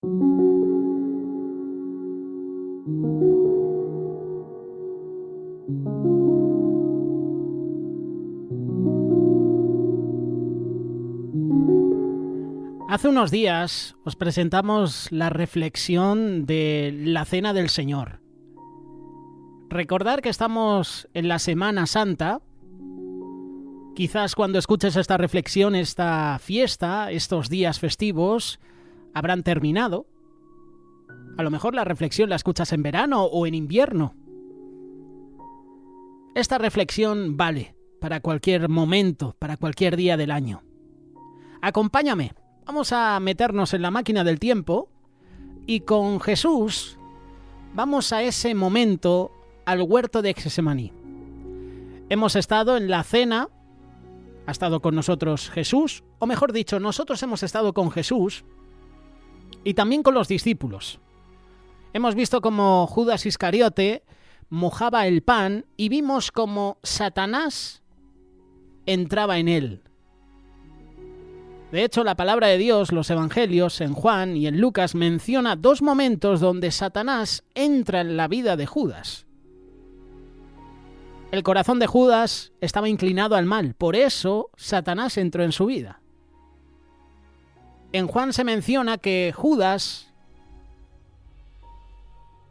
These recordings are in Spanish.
Hace unos días os presentamos la reflexión de la Cena del Señor. Recordar que estamos en la Semana Santa. Quizás cuando escuches esta reflexión, esta fiesta, estos días festivos, habrán terminado. A lo mejor la reflexión la escuchas en verano o en invierno. Esta reflexión vale para cualquier momento, para cualquier día del año. Acompáñame. Vamos a meternos en la máquina del tiempo y con Jesús vamos a ese momento al huerto de Getsemaní. Hemos estado en la cena, ha estado con nosotros Jesús, o mejor dicho, nosotros hemos estado con Jesús y también con los discípulos. Hemos visto cómo Judas Iscariote mojaba el pan y vimos cómo Satanás entraba en él. De hecho, la palabra de Dios, los evangelios, en Juan y en Lucas, menciona dos momentos donde Satanás entra en la vida de Judas. El corazón de Judas estaba inclinado al mal, por eso Satanás entró en su vida. En Juan se menciona que Judas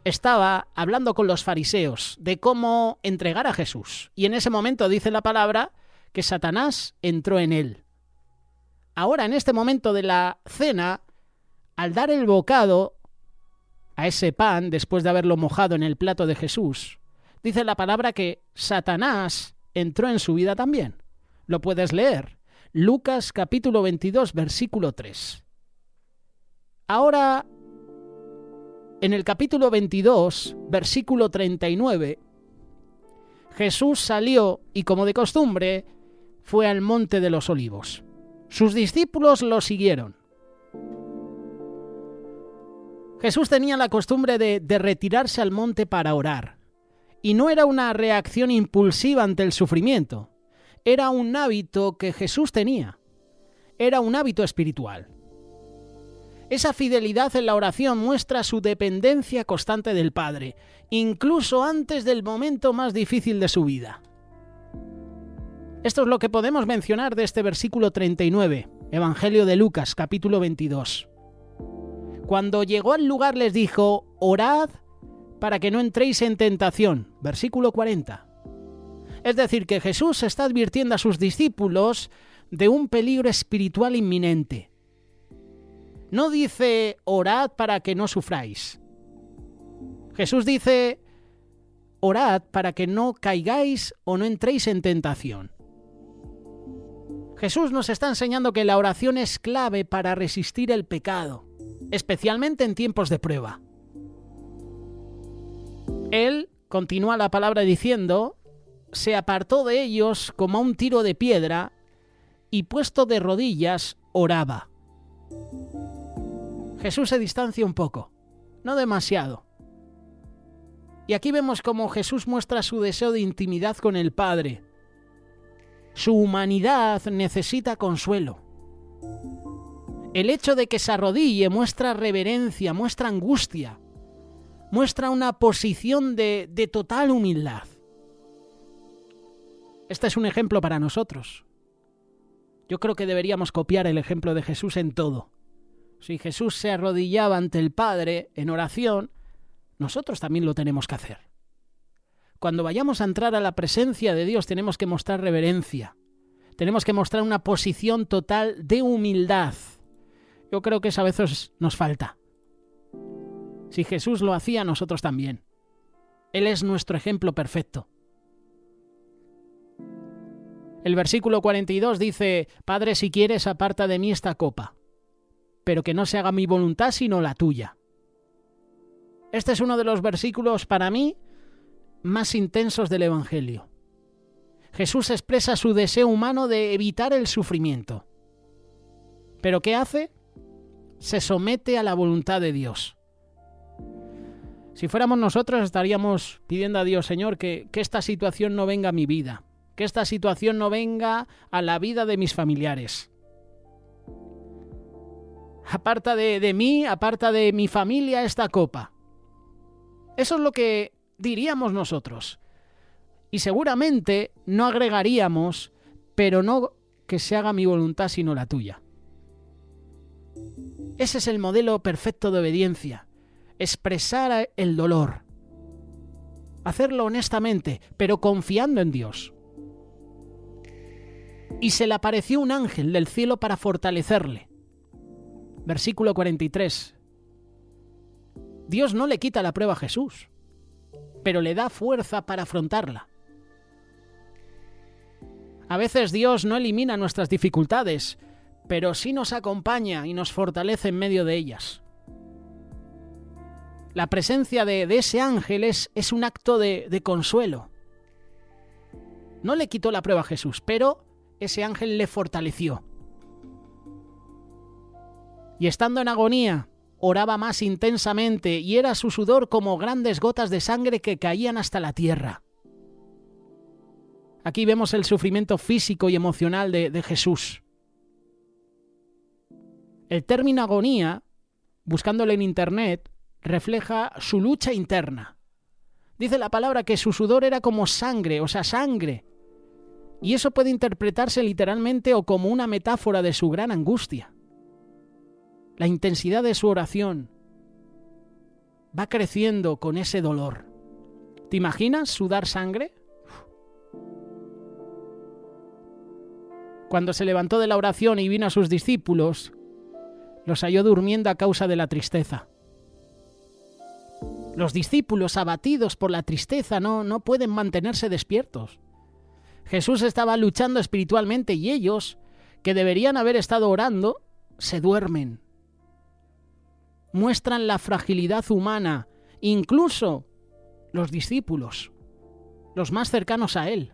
estaba hablando con los fariseos de cómo entregar a Jesús. Y en ese momento dice la palabra que Satanás entró en él. Ahora, en este momento de la cena, al dar el bocado a ese pan, después de haberlo mojado en el plato de Jesús, dice la palabra que Satanás entró en su vida también. Lo puedes leer. Lucas capítulo 22, versículo 3. Ahora, en el capítulo 22, versículo 39, Jesús salió y, como de costumbre, fue al monte de los Olivos. Sus discípulos lo siguieron. Jesús tenía la costumbre de retirarse al monte para orar. Y no era una reacción impulsiva ante el sufrimiento. Era un hábito que Jesús tenía. Era un hábito espiritual. Esa fidelidad en la oración muestra su dependencia constante del Padre, incluso antes del momento más difícil de su vida. Esto es lo que podemos mencionar de este versículo 39, Evangelio de Lucas, capítulo 22. Cuando llegó al lugar les dijo, orad para que no entréis en tentación, versículo 40. Es decir, que Jesús está advirtiendo a sus discípulos de un peligro espiritual inminente. No dice, orad para que no sufráis. Jesús dice, orad para que no caigáis o no entréis en tentación. Jesús nos está enseñando que la oración es clave para resistir el pecado, especialmente en tiempos de prueba. Él, continúa la palabra diciendo, se apartó de ellos como a un tiro de piedra y puesto de rodillas oraba. Jesús se distancia un poco, no demasiado. Y aquí vemos cómo Jesús muestra su deseo de intimidad con el Padre. Su humanidad necesita consuelo. El hecho de que se arrodille muestra reverencia, muestra angustia, muestra una posición de total humildad. Este es un ejemplo para nosotros. Yo creo que deberíamos copiar el ejemplo de Jesús en todo. Si Jesús se arrodillaba ante el Padre en oración, nosotros también lo tenemos que hacer. Cuando vayamos a entrar a la presencia de Dios tenemos que mostrar reverencia. Tenemos que mostrar una posición total de humildad. Yo creo que eso a veces nos falta. Si Jesús lo hacía, nosotros también. Él es nuestro ejemplo perfecto. El versículo 42 dice, Padre, si quieres, aparta de mí esta copa, pero que no se haga mi voluntad sino la tuya. Este es uno de los versículos para mí más intensos del Evangelio. Jesús expresa su deseo humano de evitar el sufrimiento. ¿Pero qué hace? Se somete a la voluntad de Dios. Si fuéramos nosotros estaríamos pidiendo a Dios, Señor, que esta situación no venga a mi vida, que esta situación no venga a la vida de mis familiares. Aparta de mí, aparta de mi familia esta copa. Eso es lo que diríamos nosotros. Y seguramente no agregaríamos, pero no que se haga mi voluntad sino la tuya. Ese es el modelo perfecto de obediencia. Expresar el dolor. Hacerlo honestamente, pero confiando en Dios. Y se le apareció un ángel del cielo para fortalecerle. Versículo 43. Dios no le quita la prueba a Jesús, pero le da fuerza para afrontarla. A veces Dios no elimina nuestras dificultades, pero sí nos acompaña y nos fortalece en medio de ellas. La presencia de ese ángel es un acto de consuelo. No le quitó la prueba a Jesús, pero ese ángel le fortaleció. Y estando en agonía, oraba más intensamente y era su sudor como grandes gotas de sangre que caían hasta la tierra. Aquí vemos el sufrimiento físico y emocional de Jesús. El término agonía, buscándolo en internet, refleja su lucha interna. Dice la palabra que su sudor era como sangre, o sea, sangre. Y eso puede interpretarse literalmente o como una metáfora de su gran angustia. La intensidad de su oración va creciendo con ese dolor. ¿Te imaginas sudar sangre? Cuando se levantó de la oración y vino a sus discípulos, los halló durmiendo a causa de la tristeza. Los discípulos, abatidos por la tristeza, no pueden mantenerse despiertos. Jesús estaba luchando espiritualmente y ellos, que deberían haber estado orando, se duermen. Muestran la fragilidad humana, incluso los discípulos, los más cercanos a él.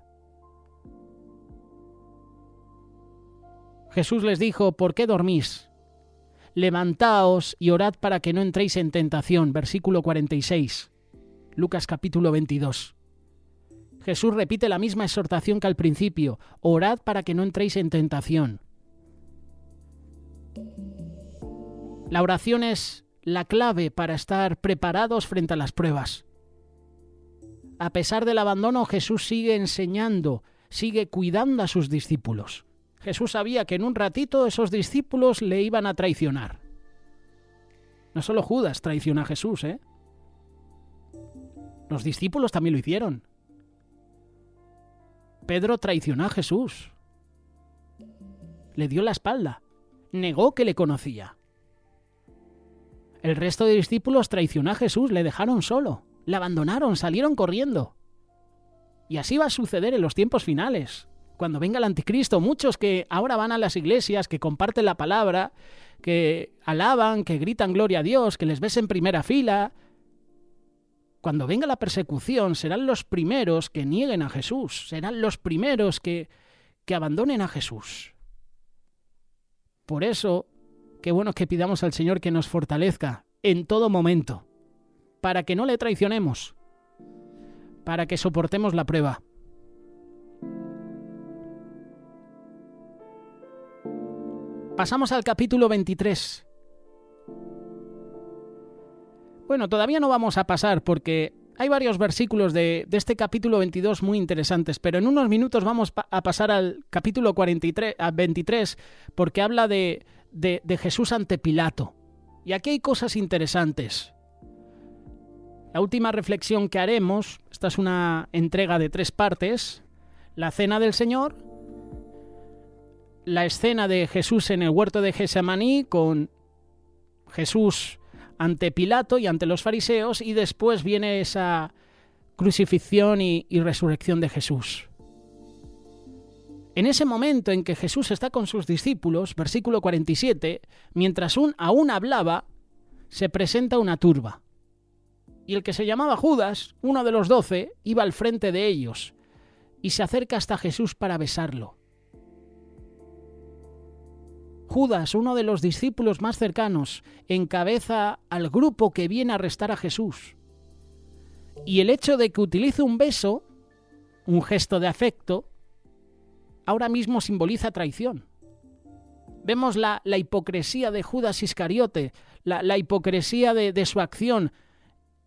Jesús les dijo: ¿por qué dormís? Levantaos y orad para que no entréis en tentación. Versículo 46. Lucas capítulo 22. Jesús repite la misma exhortación que al principio: orad para que no entréis en tentación. La oración es la clave para estar preparados frente a las pruebas. A pesar del abandono, Jesús sigue enseñando, sigue cuidando a sus discípulos. Jesús sabía que en un ratito esos discípulos le iban a traicionar. No solo Judas traiciona a Jesús, ¿eh? Los discípulos también lo hicieron. Pedro traicionó a Jesús. Le dio la espalda. Negó que le conocía. El resto de discípulos traicionó a Jesús, le dejaron solo, le abandonaron, salieron corriendo. Y así va a suceder en los tiempos finales. Cuando venga el anticristo, muchos que ahora van a las iglesias, que comparten la palabra, que alaban, que gritan gloria a Dios, que les ves en primera fila, cuando venga la persecución serán los primeros que nieguen a Jesús, serán los primeros que abandonen a Jesús. Por eso, qué bueno que pidamos al Señor que nos fortalezca en todo momento, para que no le traicionemos, para que soportemos la prueba. Pasamos al capítulo 23. Bueno, todavía no vamos a pasar porque hay varios versículos de este capítulo 22 muy interesantes, pero en unos minutos vamos a pasar al capítulo 23 porque habla de Jesús ante Pilato. Y aquí hay cosas interesantes. La última reflexión que haremos, esta es una entrega de 3 partes: la cena del Señor, la escena de Jesús en el huerto de Getsemaní con Jesús ante Pilato y ante los fariseos, y después viene esa crucifixión y resurrección de Jesús. En ese momento en que Jesús está con sus discípulos, versículo 47, mientras aún hablaba, se presenta una turba. Y el que se llamaba Judas, uno de los 12, iba al frente de ellos y se acerca hasta Jesús para besarlo. Judas, uno de los discípulos más cercanos, encabeza al grupo que viene a arrestar a Jesús. Y el hecho de que utilice un beso, un gesto de afecto, ahora mismo simboliza traición. Vemos la hipocresía de Judas Iscariote, la hipocresía de su acción.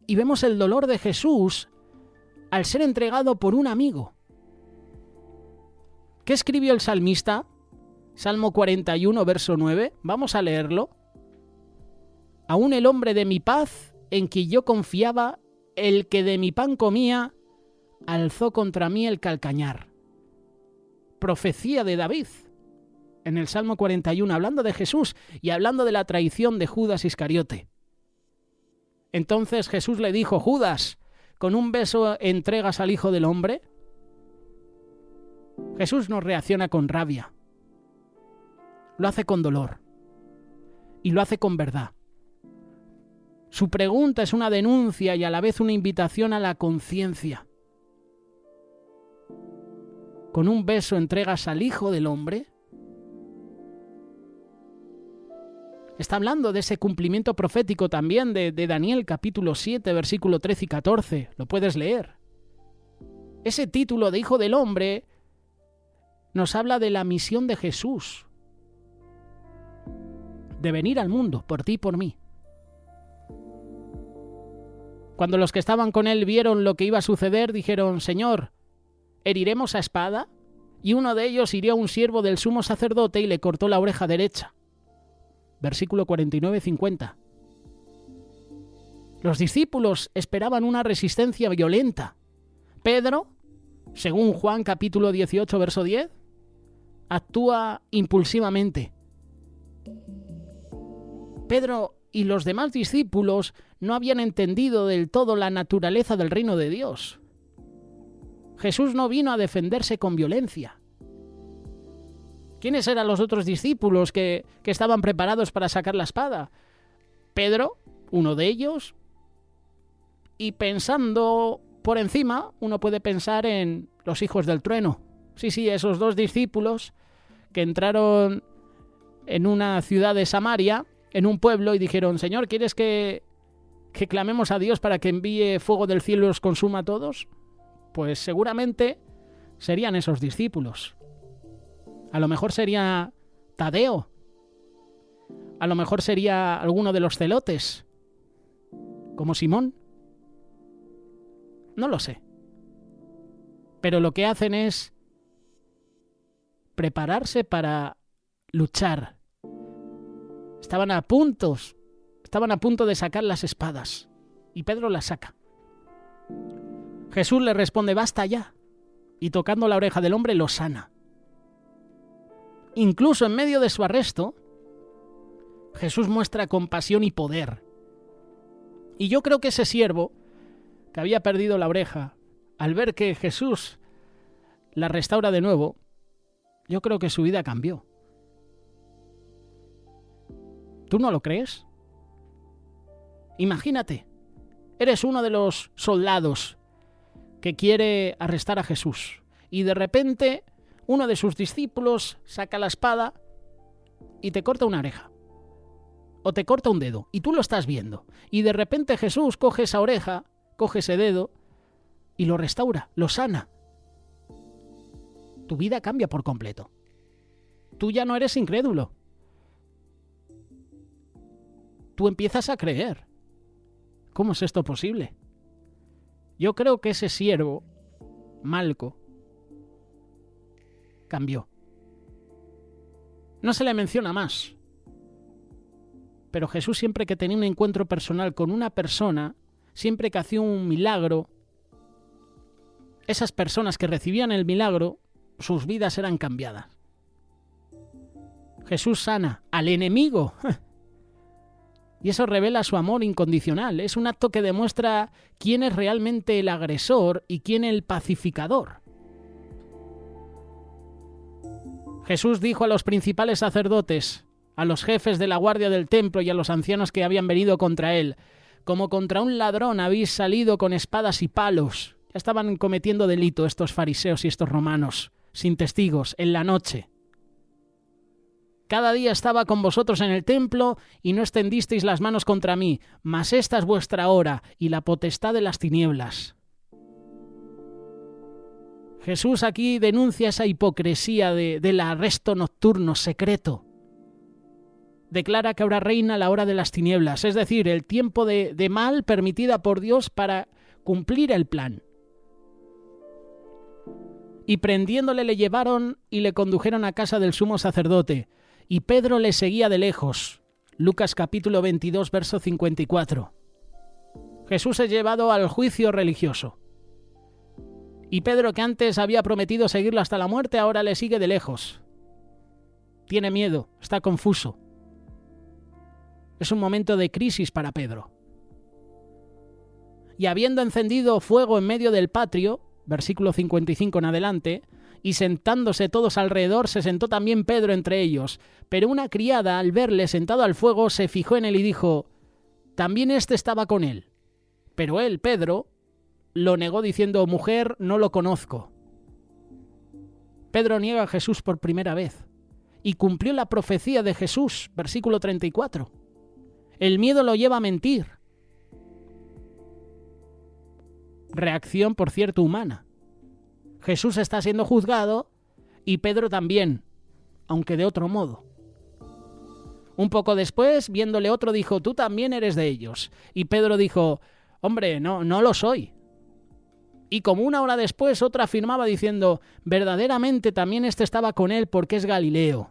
Y vemos el dolor de Jesús al ser entregado por un amigo. ¿Qué escribió el salmista? Salmo 41, verso 9. Vamos a leerlo. Aún el hombre de mi paz, en quien yo confiaba, el que de mi pan comía, alzó contra mí el calcañar. Profecía de David, en el Salmo 41, hablando de Jesús y hablando de la traición de Judas Iscariote. Entonces Jesús le dijo: Judas, ¿con un beso entregas al Hijo del Hombre? Jesús no reacciona con rabia. Lo hace con dolor. Y lo hace con verdad. Su pregunta es una denuncia y a la vez una invitación a la conciencia. ¿Con un beso entregas al Hijo del Hombre? Está hablando de ese cumplimiento profético también de Daniel capítulo 7, versículo 13 y 14. Lo puedes leer. Ese título de Hijo del Hombre nos habla de la misión de Jesús, de venir al mundo por ti y por mí. Cuando los que estaban con él vieron lo que iba a suceder, dijeron: Señor, ¿heriremos a espada? Y uno de ellos hirió a un siervo del sumo sacerdote y le cortó la oreja derecha. Versículo 49-50. Los discípulos esperaban una resistencia violenta. Pedro, según Juan capítulo 18, verso 10, actúa impulsivamente. Pedro y los demás discípulos no habían entendido del todo la naturaleza del reino de Dios. Jesús no vino a defenderse con violencia. ¿Quiénes eran los otros discípulos que estaban preparados para sacar la espada? Pedro, uno de ellos, y pensando por encima, uno puede pensar en los hijos del trueno. Sí, esos dos discípulos que entraron en una ciudad de Samaria, en un pueblo, y dijeron: Señor, ¿quieres que clamemos a Dios para que envíe fuego del cielo y los consuma a todos? Pues seguramente serían esos discípulos. A lo mejor sería Tadeo. A lo mejor sería alguno de los celotes, como Simón. No lo sé. Pero lo que hacen es prepararse para luchar. Estaban a punto de sacar las espadas. Y Pedro las saca. Jesús le responde: basta ya. Y tocando la oreja del hombre lo sana. Incluso en medio de su arresto, Jesús muestra compasión y poder. Y yo creo que ese siervo, que había perdido la oreja, al ver que Jesús la restaura de nuevo, yo creo que su vida cambió. ¿Tú no lo crees? Imagínate, eres uno de los soldados que quiere arrestar a Jesús y de repente uno de sus discípulos saca la espada y te corta una oreja o te corta un dedo y tú lo estás viendo y de repente Jesús coge esa oreja, coge ese dedo y lo restaura, lo sana. Tu vida cambia por completo. Tú ya no eres incrédulo. Tú empiezas a creer. ¿Cómo es esto posible? Yo creo que ese siervo, Malco, cambió. No se le menciona más. Pero Jesús, siempre que tenía un encuentro personal con una persona, siempre que hacía un milagro, esas personas que recibían el milagro, sus vidas eran cambiadas. Jesús sana al enemigo. Y eso revela su amor incondicional. Es un acto que demuestra quién es realmente el agresor y quién el pacificador. Jesús dijo a los principales sacerdotes, a los jefes de la guardia del templo y a los ancianos que habían venido contra él: como contra un ladrón habéis salido con espadas y palos. Ya estaban cometiendo delito estos fariseos y estos romanos, sin testigos, en la noche. Cada día estaba con vosotros en el templo y no extendisteis las manos contra mí, mas esta es vuestra hora y la potestad de las tinieblas. Jesús aquí denuncia esa hipocresía del arresto nocturno secreto. declara que ahora reina la hora de las tinieblas, es decir, el tiempo de mal permitida por Dios para cumplir el plan. Y prendiéndole le llevaron y le condujeron a casa del sumo sacerdote, y Pedro le seguía de lejos. Lucas capítulo 22, verso 54. Jesús es llevado al juicio religioso. Y Pedro, que antes había prometido seguirlo hasta la muerte, ahora le sigue de lejos. Tiene miedo, está confuso. Es un momento de crisis para Pedro. Y habiendo encendido fuego en medio del patio, versículo 55 en adelante, y sentándose todos alrededor, se sentó también Pedro entre ellos. Pero una criada, al verle sentado al fuego, se fijó en él y dijo: también éste estaba con él. Pero él, Pedro, lo negó diciendo: mujer, no lo conozco. Pedro niega a Jesús por primera vez y cumplió la profecía de Jesús, versículo 34. El miedo lo lleva a mentir. Reacción, por cierto, humana. Jesús está siendo juzgado y Pedro también, aunque de otro modo. Un poco después, viéndole otro, dijo: tú también eres de ellos. Y Pedro dijo: hombre, no lo soy. Y como una hora después, otro afirmaba diciendo: verdaderamente también este estaba con él porque es Galileo.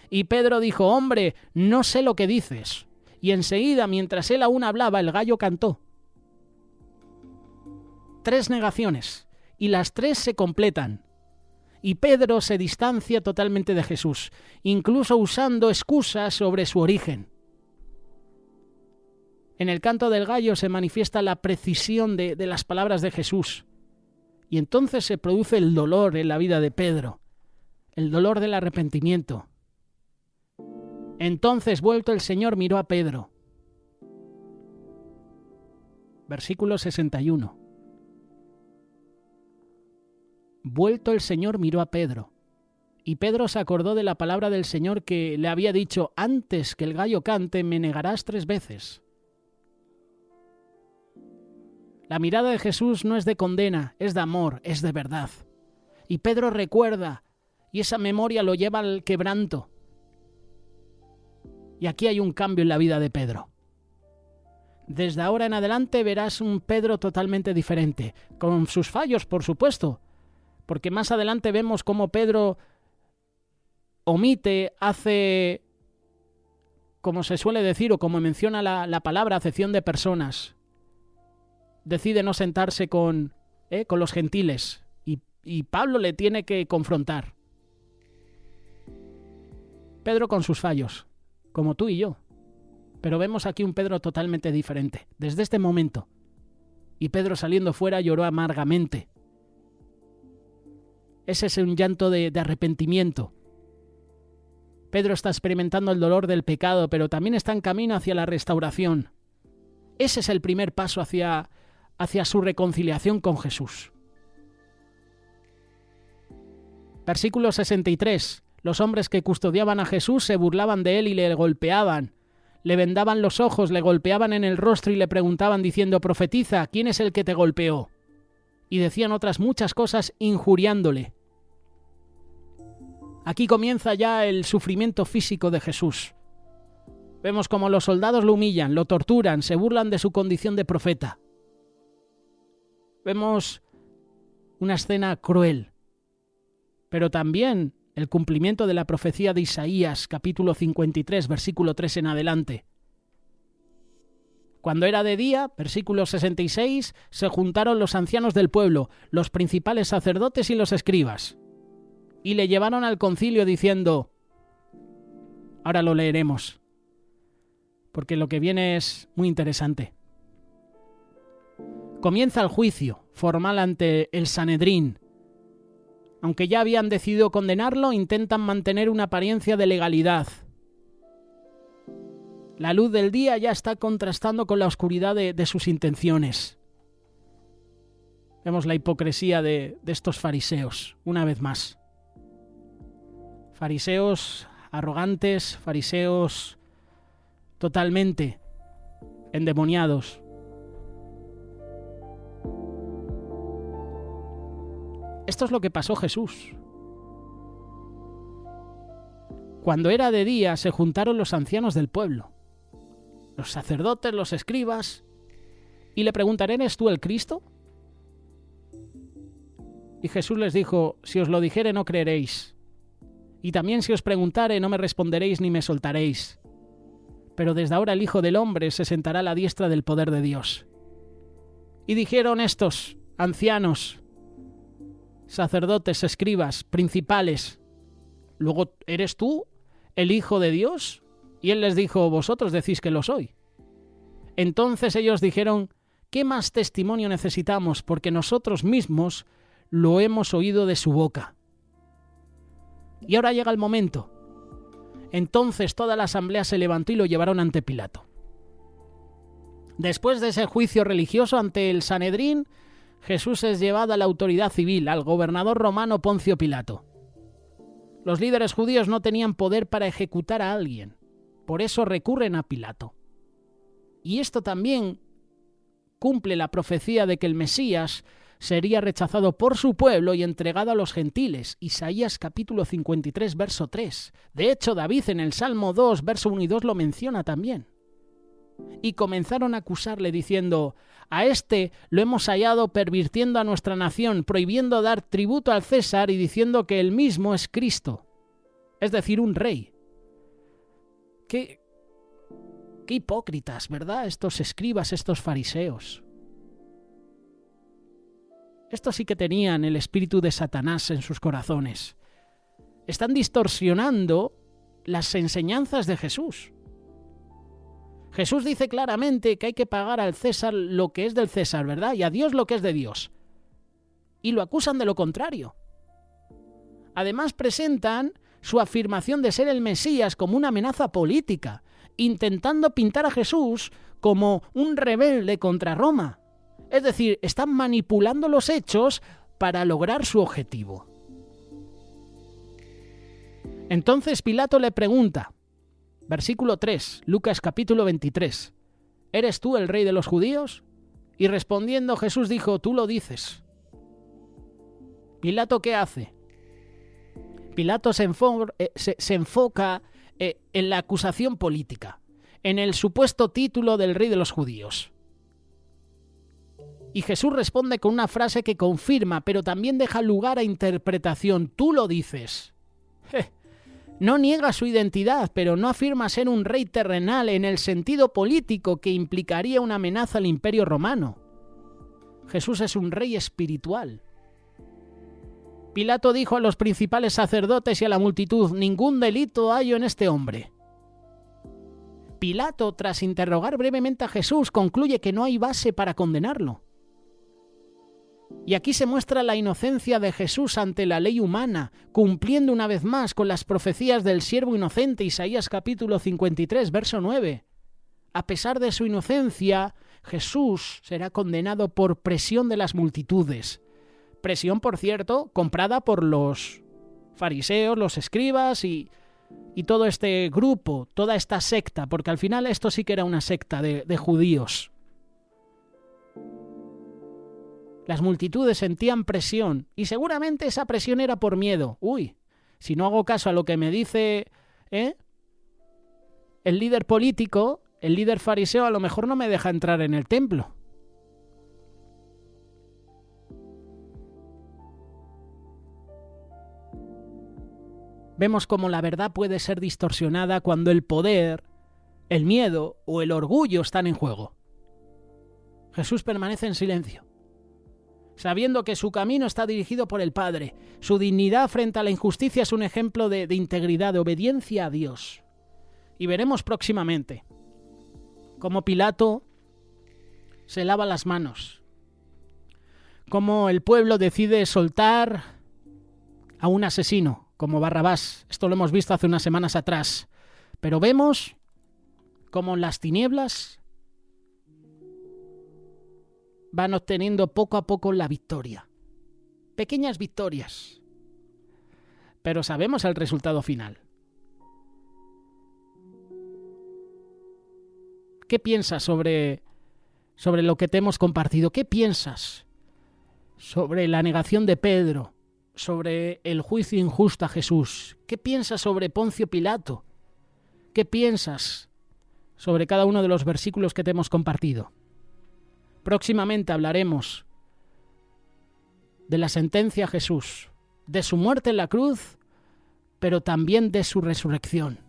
Y Pedro dijo: hombre, no sé lo que dices. Y enseguida, mientras él aún hablaba, el gallo cantó. 3 negaciones, y las 3 se completan. Y Pedro se distancia totalmente de Jesús, incluso usando excusas sobre su origen. En el canto del gallo se manifiesta la precisión de las palabras de Jesús. Y entonces se produce el dolor en la vida de Pedro, el dolor del arrepentimiento. Entonces, vuelto el Señor, miró a Pedro. Versículo 61. Vuelto el Señor miró a Pedro, y Pedro se acordó de la palabra del Señor que le había dicho: antes que el gallo cante, me negarás 3 veces. La mirada de Jesús no es de condena, es de amor, es de verdad. Y Pedro recuerda, y esa memoria lo lleva al quebranto. Y aquí hay un cambio en la vida de Pedro. Desde ahora en adelante verás un Pedro totalmente diferente, con sus fallos, por supuesto, porque más adelante vemos cómo Pedro omite, hace, como se suele decir o como menciona la palabra, acepción de personas. Decide no sentarse con los gentiles y Pablo le tiene que confrontar. Pedro con sus fallos, como tú y yo. Pero vemos aquí un Pedro totalmente diferente, desde este momento. Y Pedro, saliendo fuera, lloró amargamente. Ese es un llanto de arrepentimiento. Pedro está experimentando el dolor del pecado, pero también está en camino hacia la restauración. Ese es el primer paso hacia su reconciliación con Jesús. Versículo 63. Los hombres que custodiaban a Jesús se burlaban de él y le golpeaban. Le vendaban los ojos, le golpeaban en el rostro y le preguntaban diciendo: profetiza, ¿quién es el que te golpeó? Y decían otras muchas cosas injuriándole. Aquí comienza ya el sufrimiento físico de Jesús. Vemos cómo los soldados lo humillan, lo torturan, se burlan de su condición de profeta. Vemos una escena cruel, pero también el cumplimiento de la profecía de Isaías, capítulo 53, versículo 3 en adelante. Cuando era de día, versículo 66, se juntaron los ancianos del pueblo, los principales sacerdotes y los escribas, y le llevaron al concilio diciendo, ahora lo leeremos, porque lo que viene es muy interesante. Comienza el juicio formal ante el Sanedrín. Aunque ya habían decidido condenarlo, intentan mantener una apariencia de legalidad. La luz del día ya está contrastando con la oscuridad de sus intenciones. Vemos la hipocresía de estos fariseos, una vez más. Fariseos arrogantes, fariseos totalmente endemoniados. Esto es lo que pasó Jesús. Cuando era de día se juntaron los ancianos del pueblo, los sacerdotes, los escribas, y le preguntaron: ¿eres tú el Cristo? Y Jesús les dijo: si os lo dijere no creeréis, y también si os preguntare no me responderéis ni me soltaréis. Pero desde ahora el Hijo del Hombre se sentará a la diestra del poder de Dios. Y dijeron estos ancianos, sacerdotes, escribas, principales: ¿luego eres tú el Hijo de Dios? Y él les dijo: vosotros decís que lo soy. Entonces ellos dijeron: ¿qué más testimonio necesitamos? Porque nosotros mismos lo hemos oído de su boca. Y ahora llega el momento. Entonces toda la asamblea se levantó y lo llevaron ante Pilato. Después de ese juicio religioso ante el Sanedrín, Jesús es llevado a la autoridad civil, al gobernador romano Poncio Pilato. Los líderes judíos no tenían poder para ejecutar a alguien, por eso recurren a Pilato. Y esto también cumple la profecía de que el Mesías sería rechazado por su pueblo y entregado a los gentiles. Isaías capítulo 53, verso 3. De hecho, David en el Salmo 2, verso 1 y 2 lo menciona también. Y comenzaron a acusarle diciendo: a este lo hemos hallado pervirtiendo a nuestra nación, prohibiendo dar tributo al César y diciendo que él mismo es Cristo, es decir, un rey. Qué hipócritas, ¿verdad? Estos escribas, estos fariseos. Estos sí que tenían el espíritu de Satanás en sus corazones. Están distorsionando las enseñanzas de Jesús. Jesús dice claramente que hay que pagar al César lo que es del César, ¿verdad? Y a Dios lo que es de Dios. Y lo acusan de lo contrario. Además presentan su afirmación de ser el Mesías como una amenaza política, intentando pintar a Jesús como un rebelde contra Roma. Es decir, están manipulando los hechos para lograr su objetivo. Entonces Pilato le pregunta, versículo 3, Lucas capítulo 23, ¿eres tú el rey de los judíos? Y respondiendo Jesús dijo: tú lo dices. ¿Pilato qué hace? Pilato se enfoca en la acusación política, en el supuesto título del rey de los judíos. Y Jesús responde con una frase que confirma, pero también deja lugar a interpretación. Tú lo dices. No niega su identidad, pero no afirma ser un rey terrenal en el sentido político que implicaría una amenaza al imperio romano. Jesús es un rey espiritual. Pilato dijo a los principales sacerdotes y a la multitud: ningún delito hallo en este hombre. Pilato, tras interrogar brevemente a Jesús, concluye que no hay base para condenarlo. Y aquí se muestra la inocencia de Jesús ante la ley humana, cumpliendo una vez más con las profecías del siervo inocente, Isaías capítulo 53, verso 9. A pesar de su inocencia, Jesús será condenado por presión de las multitudes. Presión, por cierto, comprada por los fariseos, los escribas y todo este grupo, toda esta secta, porque al final esto sí que era una secta de judíos. Las multitudes sentían presión, y seguramente esa presión era por miedo. Uy, si no hago caso a lo que me dice el líder político, el líder fariseo, a lo mejor no me deja entrar en el templo. Vemos cómo la verdad puede ser distorsionada cuando el poder, el miedo o el orgullo están en juego. Jesús permanece en silencio, sabiendo que su camino está dirigido por el Padre. Su dignidad frente a la injusticia es un ejemplo de integridad, de obediencia a Dios. Y veremos próximamente cómo Pilato se lava las manos, cómo el pueblo decide soltar a un asesino como Barrabás. Esto lo hemos visto hace unas semanas atrás. Pero vemos cómo las tinieblas van obteniendo poco a poco la victoria. Pequeñas victorias. Pero sabemos el resultado final. ¿Qué piensas sobre lo que te hemos compartido? ¿Qué piensas sobre la negación de Pedro? sobre el juicio injusto a Jesús? ¿Qué piensas sobre Poncio Pilato? ¿Qué piensas sobre cada uno de los versículos que te hemos compartido? Próximamente hablaremos de la sentencia a Jesús, de su muerte en la cruz, pero también de su resurrección.